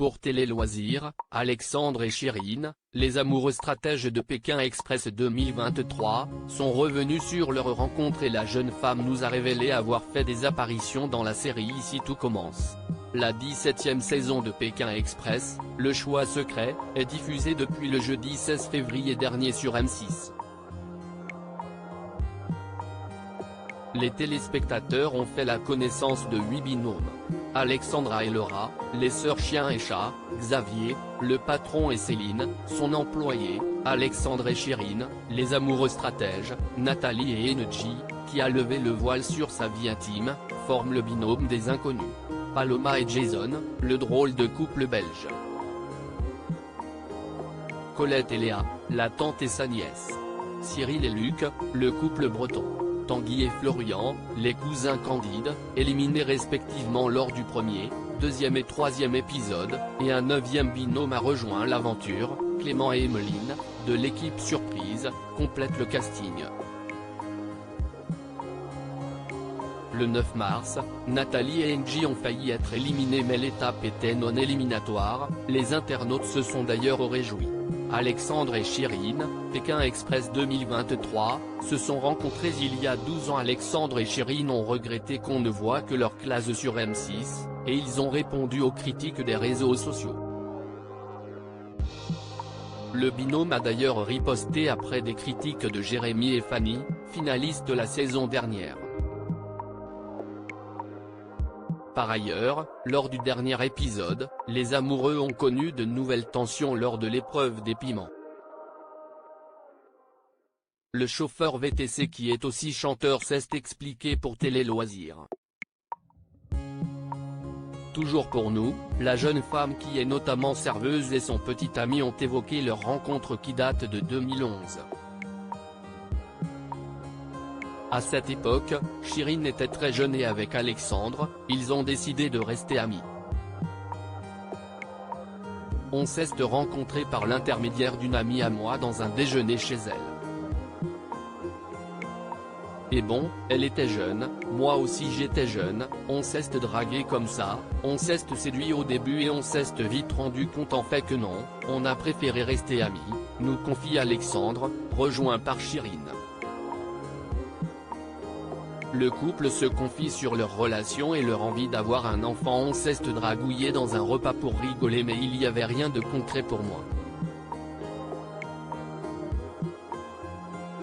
Pour Télé Loisirs, Alexandre et Chérine, les amoureux stratèges de Pékin Express 2023, sont revenus sur leur rencontre et la jeune femme nous a révélé avoir fait des apparitions dans la série Ici tout commence. La 17e saison de Pékin Express, Le choix secret, est diffusée depuis le jeudi 16 février dernier sur M6. Les téléspectateurs ont fait la connaissance de 8 binômes. Alexandra et Laura, les sœurs chien et chat, Xavier, le patron et Céline, son employé, Alexandre et Chérine, les amoureux stratèges, Nathalie et Engie, qui a levé le voile sur sa vie intime, forment le binôme des inconnus. Paloma et Jason, le drôle de couple belge. Colette et Léa, la tante et sa nièce. Cyril et Luc, le couple breton. Tanguy et Florian, les cousins candides, éliminés respectivement lors du premier, deuxième et troisième épisode, et un 9e binôme a rejoint l'aventure, Clément et Emeline, de l'équipe surprise, complète le casting. Le 9 mars, Nathalie et Engie ont failli être éliminés mais l'étape était non éliminatoire, les internautes se sont d'ailleurs réjouis. Alexandre et Chérine, Pékin Express 2023, se sont rencontrés il y a 12 ans. Alexandre et Chérine ont regretté qu'on ne voit que leur classe sur M6, et ils ont répondu aux critiques des réseaux sociaux. Le binôme a d'ailleurs riposté après des critiques de Jérémy et Fanny, finalistes de la saison dernière. Par ailleurs, lors du dernier épisode, les amoureux ont connu de nouvelles tensions lors de l'épreuve des piments. Le chauffeur VTC qui est aussi chanteur s'est expliqué pour Télé Loisirs. Toujours pour nous, la jeune femme qui est notamment serveuse et son petit ami ont évoqué leur rencontre qui date de 2011. À cette époque, Chérine était très jeune et avec Alexandre, ils ont décidé de rester amis. On s'est rencontrés par l'intermédiaire d'une amie à moi dans un déjeuner chez elle. Et bon, elle était jeune, moi aussi j'étais jeune, on s'est dragué comme ça, on s'est séduit au début et on s'est vite rendu compte en fait que non, on a préféré rester amis, nous confie Alexandre, rejoint par Chérine. Le couple se confie sur leur relation et leur envie d'avoir un enfant. On s'est dragouillé dans un repas pour rigoler mais il n'y avait rien de concret pour moi.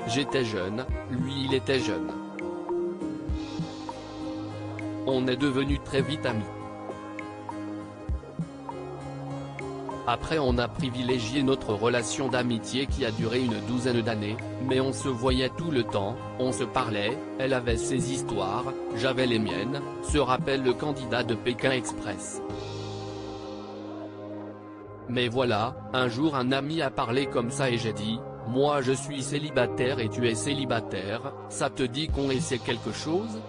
J'étais jeune, lui il était jeune. On est devenus très vite amis. Après on a privilégié notre relation d'amitié qui a duré une douzaine d'années, mais on se voyait tout le temps, on se parlait, elle avait ses histoires, j'avais les miennes, se rappelle le candidat de Pékin Express. Mais voilà, un jour un ami a parlé comme ça et j'ai dit, moi je suis célibataire et tu es célibataire, ça te dit qu'on essaie quelque chose ?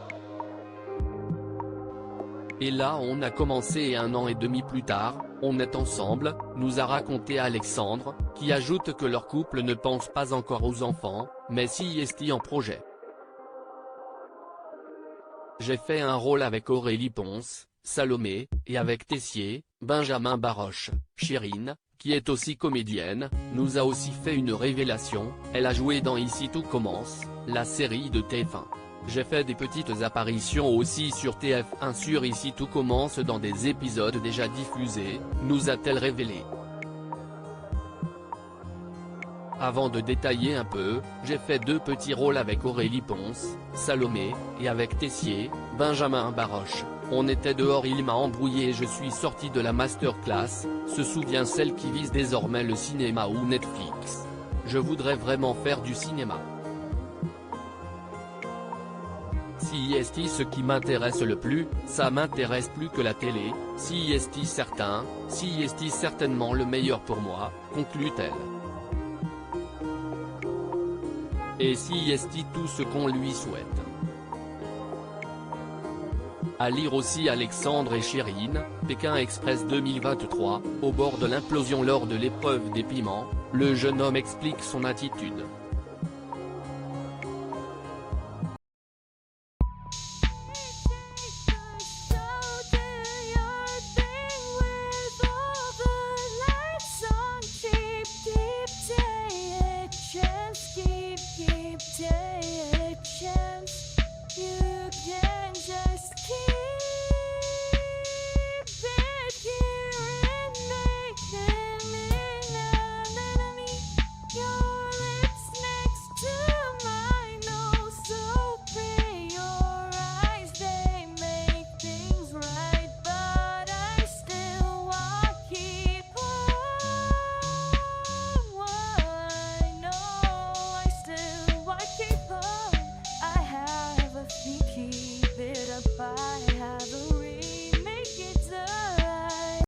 Et là on a commencé et 1 an et demi plus tard, on est ensemble, nous a raconté Alexandre, qui ajoute que leur couple ne pense pas encore aux enfants, mais si est en projet. J'ai fait un rôle avec Aurélie Ponce, Salomé, et avec Tessier, Benjamin Baroche. Chérine, qui est aussi comédienne, nous a aussi fait une révélation, elle a joué dans Ici tout commence, la série de TF1. J'ai fait des petites apparitions aussi sur TF1 sur Ici tout commence dans des épisodes déjà diffusés, nous a-t-elle révélé. Avant de détailler un peu, j'ai fait 2 petits rôles avec Aurélie Ponce, Salomé, et avec Tessier, Benjamin Baroche. On était dehors, il m'a embrouillé et je suis sorti de la masterclass, se souvient celle qui vise désormais le cinéma ou Netflix. Je voudrais vraiment faire du cinéma. Si est ce qui m'intéresse le plus, ça m'intéresse plus que la télé, si est certain, si est certainement le meilleur pour moi, conclut-elle. Et si est tout ce qu'on lui souhaite. À lire aussi Alexandre et Chérine, Pékin Express 2023, au bord de l'implosion lors de l'épreuve des piments, le jeune homme explique son attitude.